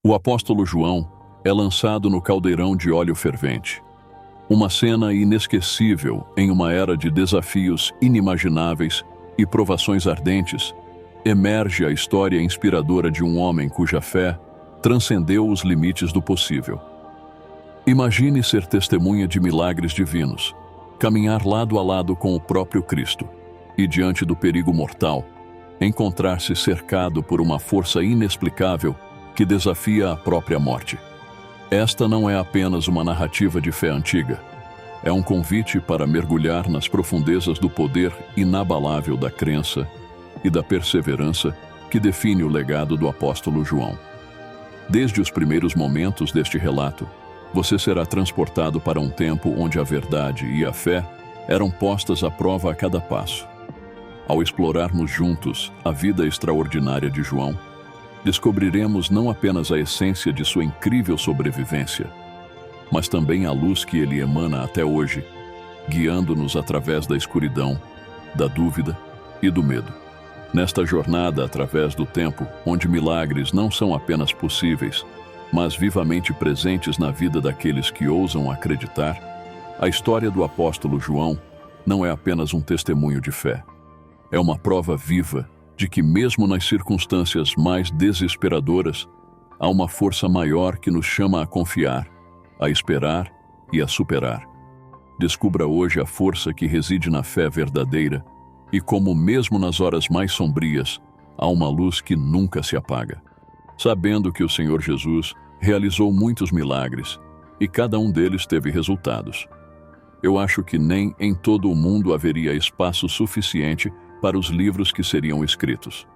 O apóstolo João é lançado no caldeirão de óleo fervente. Uma cena inesquecível em uma era de desafios inimagináveis e provações ardentes, emerge a história inspiradora de um homem cuja fé transcendeu os limites do possível. Imagine ser testemunha de milagres divinos, caminhar lado a lado com o próprio Cristo e, diante do perigo mortal, encontrar-se cercado por uma força inexplicável que desafia a própria morte. Esta não é apenas uma narrativa de fé antiga. É um convite para mergulhar nas profundezas do poder inabalável da crença e da perseverança que define o legado do apóstolo João. Desde os primeiros momentos deste relato, você será transportado para um tempo onde a verdade e a fé eram postas à prova a cada passo. Ao explorarmos juntos a vida extraordinária de João, descobriremos não apenas a essência de sua incrível sobrevivência, mas também a luz que ele emana até hoje, guiando-nos através da escuridão, da dúvida e do medo. Nesta jornada através do tempo, onde milagres não são apenas possíveis, mas vivamente presentes na vida daqueles que ousam acreditar, a história do apóstolo João não é apenas um testemunho de fé. É uma prova viva de que, mesmo nas circunstâncias mais desesperadoras, há uma força maior que nos chama a confiar, a esperar e a superar. Descubra hoje a força que reside na fé verdadeira e como, mesmo nas horas mais sombrias, há uma luz que nunca se apaga. Sabendo que o Senhor Jesus realizou muitos milagres e cada um deles teve resultados. Eu acho que nem em todo o mundo haveria espaço suficiente para os livros que seriam escritos.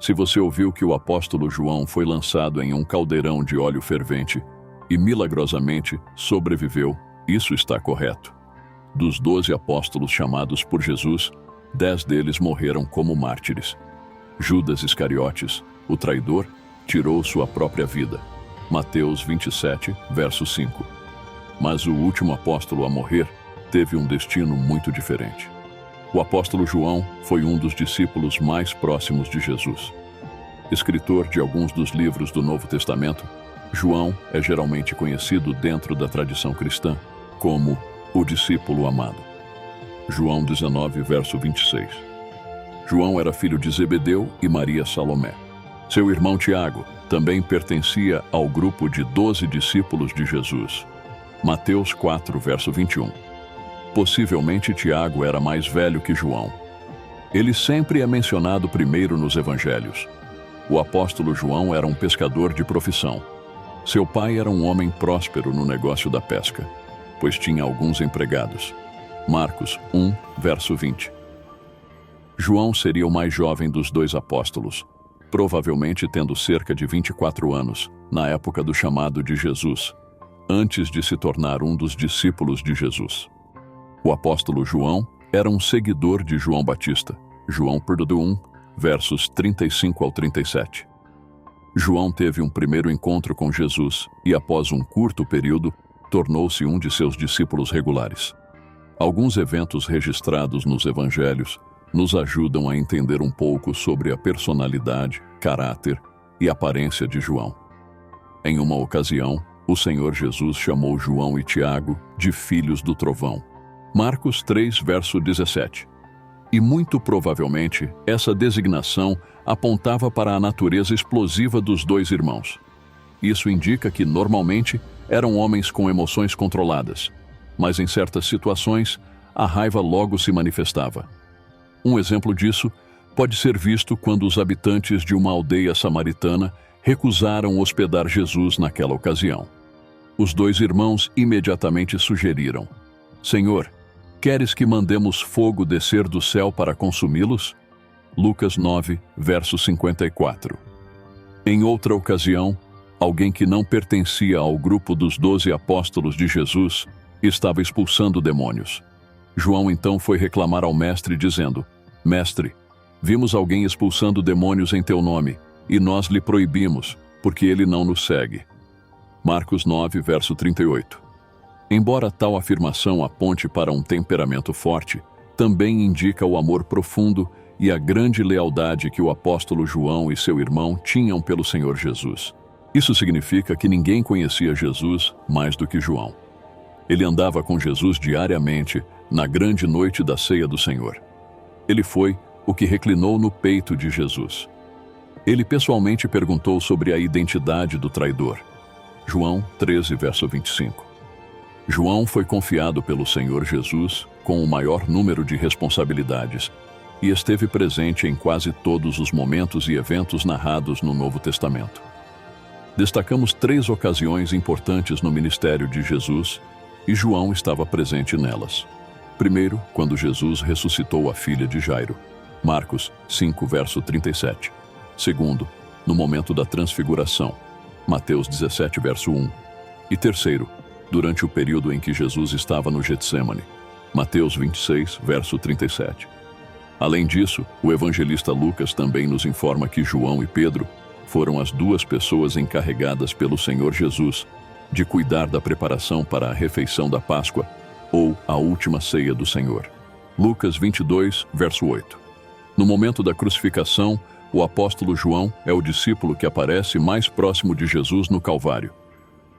Se você ouviu que o apóstolo João foi lançado em um caldeirão de óleo fervente e milagrosamente sobreviveu, isso está correto. Dos 12 apóstolos chamados por Jesus, 10 deles morreram como mártires. Judas Iscariotes, o traidor, tirou sua própria vida. Mateus 27, verso 5. Mas o último apóstolo a morrer teve um destino muito diferente. O apóstolo João foi um dos discípulos mais próximos de Jesus. Escritor de alguns dos livros do Novo Testamento, João é geralmente conhecido dentro da tradição cristã como o discípulo amado. João 19, verso 26. João era filho de Zebedeu e Maria Salomé. Seu irmão Tiago também pertencia ao grupo de 12 discípulos de Jesus. Mateus 4, verso 21. Possivelmente Tiago era mais velho que João. Ele sempre é mencionado primeiro nos evangelhos. O apóstolo João era um pescador de profissão. Seu pai era um homem próspero no negócio da pesca, pois tinha alguns empregados. Marcos 1, verso 20. João seria o mais jovem dos 2 apóstolos, provavelmente tendo cerca de 24 anos, na época do chamado de Jesus, antes de se tornar um dos discípulos de Jesus. O apóstolo João era um seguidor de João Batista, João 1, versos 35 ao 37. João teve um primeiro encontro com Jesus e, após um curto período, tornou-se um de seus discípulos regulares. Alguns eventos registrados nos evangelhos nos ajudam a entender um pouco sobre a personalidade, caráter e aparência de João. Em uma ocasião, o Senhor Jesus chamou João e Tiago de filhos do trovão. Marcos 3, verso 17. E muito provavelmente, essa designação apontava para a natureza explosiva dos 2 irmãos. Isso indica que, normalmente, eram homens com emoções controladas, mas em certas situações, a raiva logo se manifestava. Um exemplo disso pode ser visto quando os habitantes de uma aldeia samaritana recusaram hospedar Jesus naquela ocasião. Os 2 irmãos imediatamente sugeriram: Senhor, queres que mandemos fogo descer do céu para consumi-los? Lucas 9, verso 54. Em outra ocasião, alguém que não pertencia ao grupo dos 12 apóstolos de Jesus estava expulsando demônios. João então foi reclamar ao mestre dizendo: Mestre, vimos alguém expulsando demônios em teu nome, e nós lhe proibimos, porque ele não nos segue. Marcos 9, verso 38. Embora tal afirmação aponte para um temperamento forte, também indica o amor profundo e a grande lealdade que o apóstolo João e seu irmão tinham pelo Senhor Jesus. Isso significa que ninguém conhecia Jesus mais do que João. Ele andava com Jesus diariamente na grande noite da ceia do Senhor. Ele foi o que reclinou no peito de Jesus. Ele pessoalmente perguntou sobre a identidade do traidor. João 13, verso 25. João foi confiado pelo Senhor Jesus com o maior número de responsabilidades e esteve presente em quase todos os momentos e eventos narrados no Novo Testamento. Destacamos 3 ocasiões importantes no ministério de Jesus e João estava presente nelas. Primeiro, quando Jesus ressuscitou a filha de Jairo. Marcos 5, verso 37. Segundo, no momento da transfiguração. Mateus 17, verso 1. E terceiro, durante o período em que Jesus estava no Getsemane. Mateus 26, verso 37. Além disso, o evangelista Lucas também nos informa que João e Pedro foram as 2 pessoas encarregadas pelo Senhor Jesus de cuidar da preparação para a refeição da Páscoa, ou a última ceia do Senhor. Lucas 22, verso 8. No momento da crucificação, o apóstolo João é o discípulo que aparece mais próximo de Jesus no Calvário.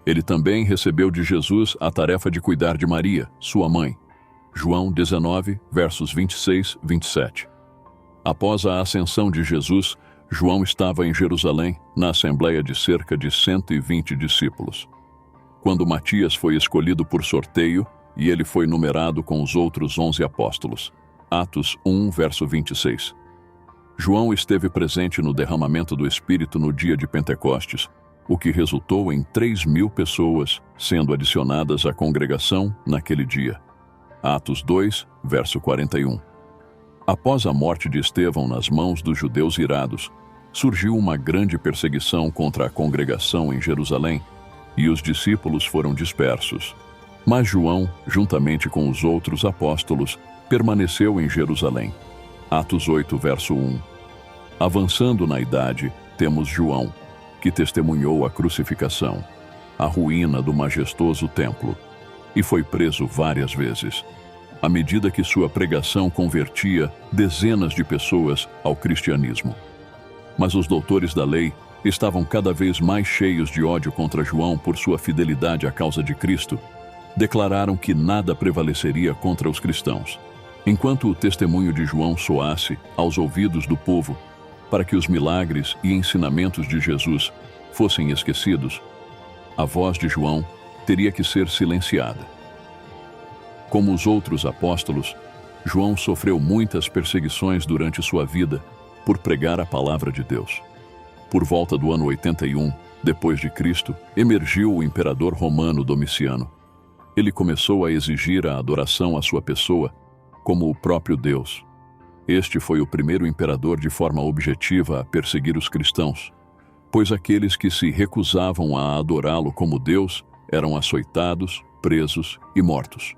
Ele também recebeu de Jesus a tarefa de cuidar de Maria, sua mãe. João 19, versos 26 e 27. Após a ascensão de Jesus, João estava em Jerusalém, na assembleia de cerca de 120 discípulos. Quando Matias foi escolhido por sorteio, e ele foi numerado com os outros 11 apóstolos. Atos 1, verso 26. João esteve presente no derramamento do Espírito no dia de Pentecostes, o que resultou em 3.000 pessoas sendo adicionadas à congregação naquele dia. Atos 2, verso 41. Após a morte de Estevão nas mãos dos judeus irados, surgiu uma grande perseguição contra a congregação em Jerusalém, e os discípulos foram dispersos. Mas João, juntamente com os outros apóstolos, permaneceu em Jerusalém. Atos 8, verso 1. Avançando na idade, temos João, que testemunhou a crucificação, a ruína do majestoso templo, e foi preso várias vezes, à medida que sua pregação convertia dezenas de pessoas ao cristianismo. Mas os doutores da lei estavam cada vez mais cheios de ódio contra João por sua fidelidade à causa de Cristo. Declararam que nada prevaleceria contra os cristãos. Enquanto o testemunho de João soasse aos ouvidos do povo, para que os milagres e ensinamentos de Jesus fossem esquecidos, a voz de João teria que ser silenciada. Como os outros apóstolos, João sofreu muitas perseguições durante sua vida por pregar a palavra de Deus. Por volta do ano 81, depois de Cristo, emergiu o imperador romano Domiciano. Ele começou a exigir a adoração à sua pessoa como o próprio Deus. Este foi o primeiro imperador de forma objetiva a perseguir os cristãos, pois aqueles que se recusavam a adorá-lo como Deus eram açoitados, presos e mortos.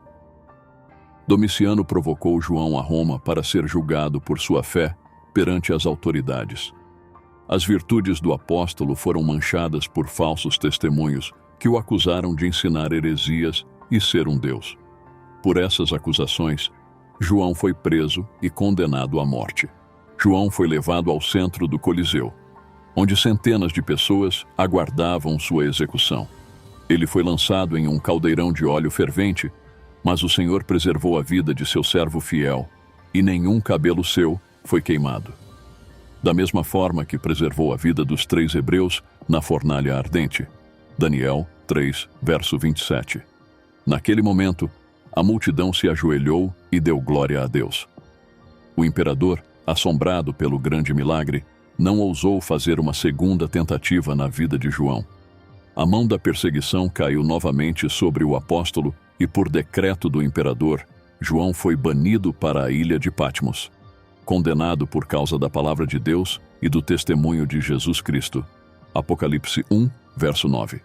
Domiciano provocou João a Roma para ser julgado por sua fé perante as autoridades. As virtudes do apóstolo foram manchadas por falsos testemunhos que o acusaram de ensinar heresias e ser um deus. Por essas acusações, João foi preso e condenado à morte. João foi levado ao centro do Coliseu, onde centenas de pessoas aguardavam sua execução. Ele foi lançado em um caldeirão de óleo fervente, mas o Senhor preservou a vida de seu servo fiel, e nenhum cabelo seu foi queimado. Da mesma forma que preservou a vida dos 3 hebreus na fornalha ardente. Daniel 3, verso 27. Naquele momento, a multidão se ajoelhou e deu glória a Deus. O imperador, assombrado pelo grande milagre, não ousou fazer uma segunda tentativa na vida de João. A mão da perseguição caiu novamente sobre o apóstolo e, por decreto do imperador, João foi banido para a ilha de Patmos, condenado por causa da palavra de Deus e do testemunho de Jesus Cristo. Apocalipse 1, verso 9.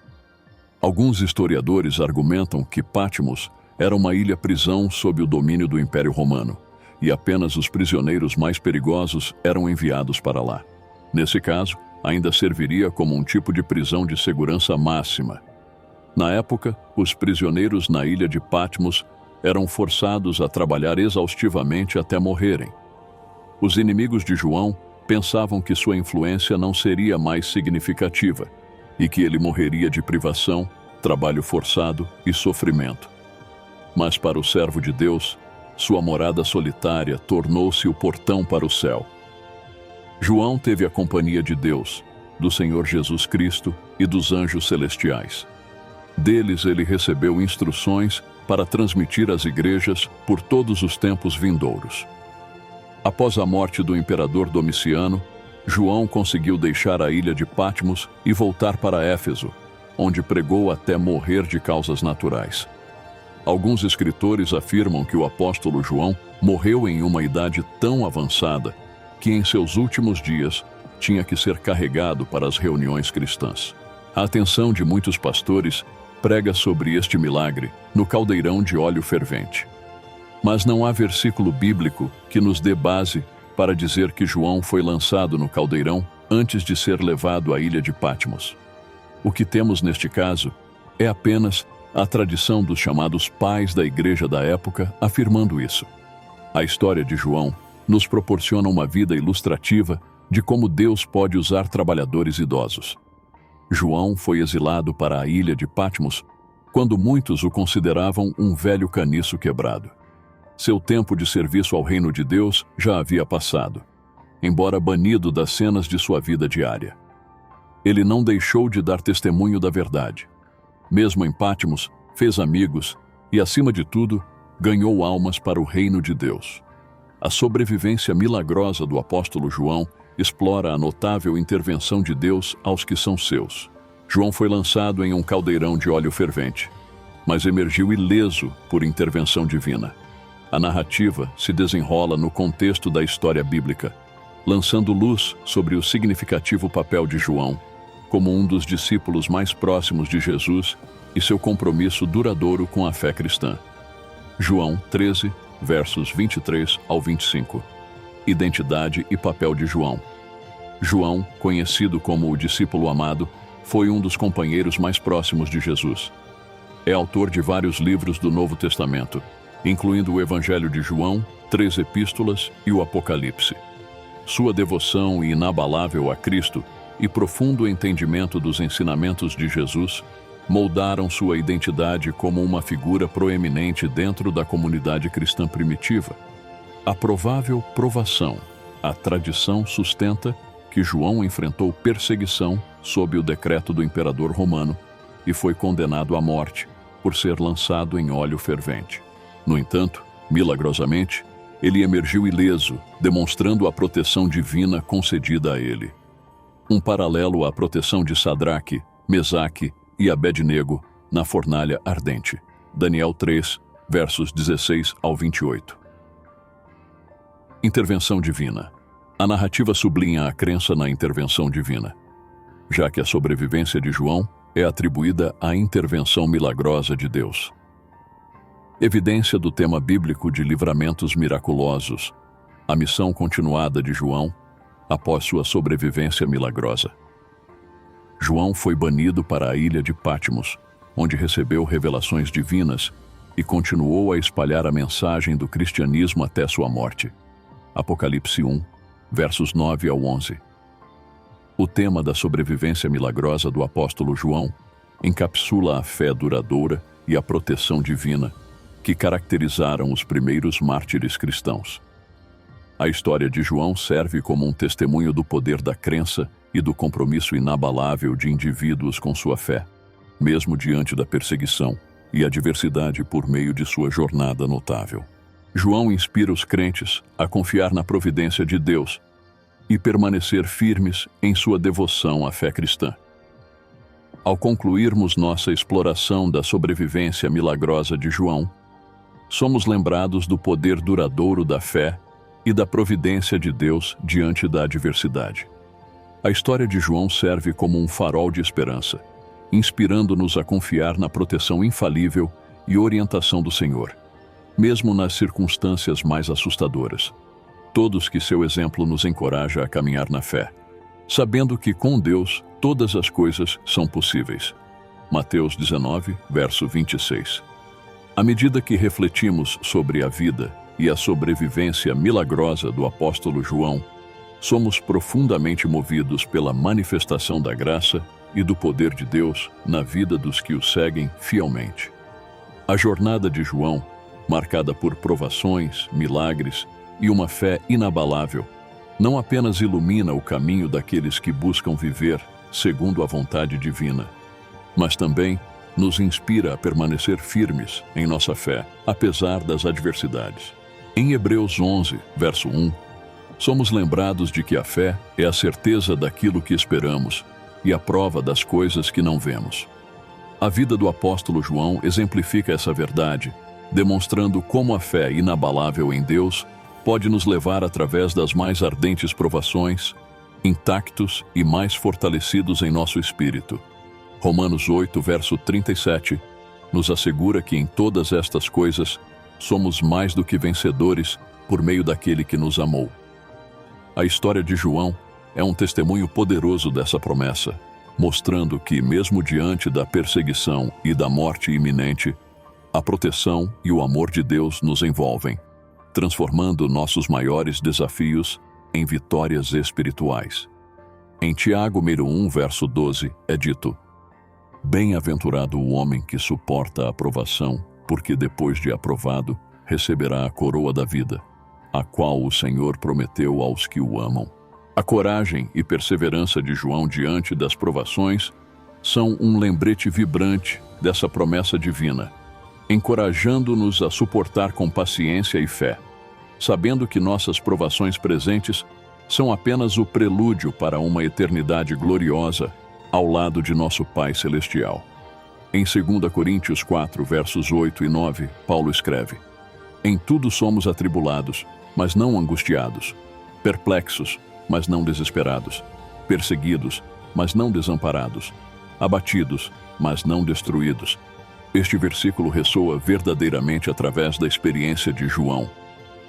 Alguns historiadores argumentam que Patmos era uma ilha-prisão sob o domínio do Império Romano, e apenas os prisioneiros mais perigosos eram enviados para lá. Nesse caso, ainda serviria como um tipo de prisão de segurança máxima. Na época, os prisioneiros na ilha de Patmos eram forçados a trabalhar exaustivamente até morrerem. Os inimigos de João pensavam que sua influência não seria mais significativa, e que ele morreria de privação, trabalho forçado e sofrimento. Mas para o servo de Deus, sua morada solitária tornou-se o portão para o céu. João teve a companhia de Deus, do Senhor Jesus Cristo e dos anjos celestiais. Deles ele recebeu instruções para transmitir às igrejas por todos os tempos vindouros. Após a morte do imperador Domiciano, João conseguiu deixar a ilha de Patmos e voltar para Éfeso, onde pregou até morrer de causas naturais. Alguns escritores afirmam que o apóstolo João morreu em uma idade tão avançada que em seus últimos dias tinha que ser carregado para as reuniões cristãs. A atenção de muitos pastores prega sobre este milagre no caldeirão de óleo fervente. Mas não há versículo bíblico que nos dê base para dizer que João foi lançado no caldeirão antes de ser levado à ilha de Patmos. O que temos neste caso é apenas a tradição dos chamados pais da igreja da época afirmando isso. A história de João nos proporciona uma vida ilustrativa de como Deus pode usar trabalhadores idosos. João foi exilado para a ilha de Patmos quando muitos o consideravam um velho caniço quebrado. Seu tempo de serviço ao reino de Deus já havia passado, embora banido das cenas de sua vida diária. Ele não deixou de dar testemunho da verdade. Mesmo em Patmos, fez amigos e, acima de tudo, ganhou almas para o reino de Deus. A sobrevivência milagrosa do apóstolo João explora a notável intervenção de Deus aos que são seus. João foi lançado em um caldeirão de óleo fervente, mas emergiu ileso por intervenção divina. A narrativa se desenrola no contexto da história bíblica, lançando luz sobre o significativo papel de João como um dos discípulos mais próximos de Jesus e seu compromisso duradouro com a fé cristã. João 13, versos 23 ao 25. Identidade e papel de João. João, conhecido como o discípulo amado, foi um dos companheiros mais próximos de Jesus. É autor de vários livros do Novo Testamento, incluindo o Evangelho de João, 3 epístolas e o Apocalipse. Sua devoção inabalável a Cristo e profundo entendimento dos ensinamentos de Jesus moldaram sua identidade como uma figura proeminente dentro da comunidade cristã primitiva. A provável provação, a tradição sustenta que João enfrentou perseguição sob o decreto do imperador romano e foi condenado à morte por ser lançado em óleo fervente. No entanto, milagrosamente, ele emergiu ileso, demonstrando a proteção divina concedida a ele. Um paralelo à proteção de Sadraque, Mesaque e Abednego na fornalha ardente. Daniel 3, versos 16 ao 28. Intervenção divina. A narrativa sublinha a crença na intervenção divina, já que a sobrevivência de João é atribuída à intervenção milagrosa de Deus. Evidência do tema bíblico de livramentos miraculosos, a missão continuada de João após sua sobrevivência milagrosa. João foi banido para a ilha de Patmos, onde recebeu revelações divinas e continuou a espalhar a mensagem do cristianismo até sua morte. Apocalipse 1, versos 9 ao 11. O tema da sobrevivência milagrosa do apóstolo João encapsula a fé duradoura e a proteção divina que caracterizaram os primeiros mártires cristãos. A história de João serve como um testemunho do poder da crença e do compromisso inabalável de indivíduos com sua fé, mesmo diante da perseguição e adversidade por meio de sua jornada notável. João inspira os crentes a confiar na providência de Deus e permanecer firmes em sua devoção à fé cristã. Ao concluirmos nossa exploração da sobrevivência milagrosa de João, somos lembrados do poder duradouro da fé e da providência de Deus diante da adversidade. A história de João serve como um farol de esperança, inspirando-nos a confiar na proteção infalível e orientação do Senhor, mesmo nas circunstâncias mais assustadoras. Todos que seu exemplo nos encoraja a caminhar na fé, sabendo que com Deus todas as coisas são possíveis. Mateus 19, verso 26. À medida que refletimos sobre a vida e a sobrevivência milagrosa do apóstolo João, somos profundamente movidos pela manifestação da graça e do poder de Deus na vida dos que o seguem fielmente. A jornada de João, marcada por provações, milagres e uma fé inabalável, não apenas ilumina o caminho daqueles que buscam viver segundo a vontade divina, mas também nos inspira a permanecer firmes em nossa fé, apesar das adversidades. Em Hebreus 11, verso 1, somos lembrados de que a fé é a certeza daquilo que esperamos e a prova das coisas que não vemos. A vida do apóstolo João exemplifica essa verdade, demonstrando como a fé inabalável em Deus pode nos levar através das mais ardentes provações, intactos e mais fortalecidos em nosso espírito. Romanos 8, verso 37, nos assegura que em todas estas coisas somos mais do que vencedores por meio daquele que nos amou. A história de João é um testemunho poderoso dessa promessa, mostrando que, mesmo diante da perseguição e da morte iminente, a proteção e o amor de Deus nos envolvem, transformando nossos maiores desafios em vitórias espirituais. Em Tiago 1, verso 12, é dito: Bem-aventurado o homem que suporta a provação, porque depois de aprovado, receberá a coroa da vida, a qual o Senhor prometeu aos que o amam. A coragem e perseverança de João diante das provações são um lembrete vibrante dessa promessa divina, encorajando-nos a suportar com paciência e fé, sabendo que nossas provações presentes são apenas o prelúdio para uma eternidade gloriosa ao lado de nosso Pai Celestial. Em 2 Coríntios 4, versos 8 e 9, Paulo escreve: Em tudo somos atribulados, mas não angustiados, perplexos, mas não desesperados, perseguidos, mas não desamparados, abatidos, mas não destruídos. Este versículo ressoa verdadeiramente através da experiência de João,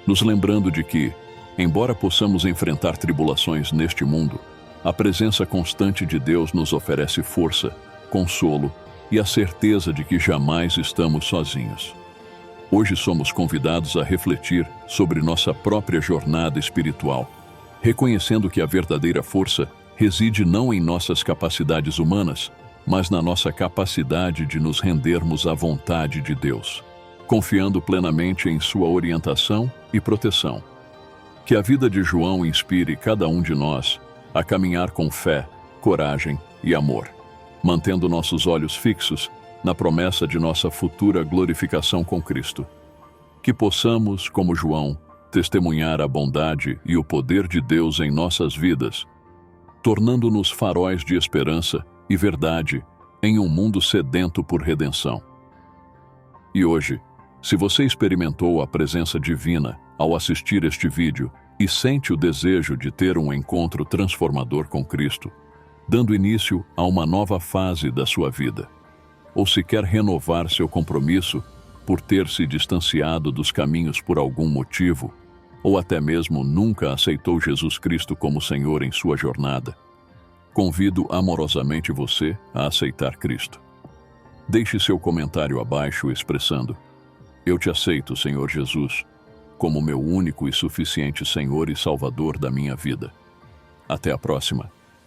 nos lembrando de que, embora possamos enfrentar tribulações neste mundo, a presença constante de Deus nos oferece força, consolo e a certeza de que jamais estamos sozinhos. Hoje somos convidados a refletir sobre nossa própria jornada espiritual, reconhecendo que a verdadeira força reside não em nossas capacidades humanas, mas na nossa capacidade de nos rendermos à vontade de Deus, confiando plenamente em sua orientação e proteção. Que a vida de João inspire cada um de nós a caminhar com fé, coragem e amor, mantendo nossos olhos fixos na promessa de nossa futura glorificação com Cristo. Que possamos, como João, testemunhar a bondade e o poder de Deus em nossas vidas, tornando-nos faróis de esperança e verdade em um mundo sedento por redenção. E hoje, se você experimentou a presença divina ao assistir este vídeo e sente o desejo de ter um encontro transformador com Cristo, dando início a uma nova fase da sua vida, ou se quer renovar seu compromisso por ter se distanciado dos caminhos por algum motivo, ou até mesmo nunca aceitou Jesus Cristo como Senhor em sua jornada, convido amorosamente você a aceitar Cristo. Deixe seu comentário abaixo expressando: Eu te aceito, Senhor Jesus, como meu único e suficiente Senhor e Salvador da minha vida. Até a próxima.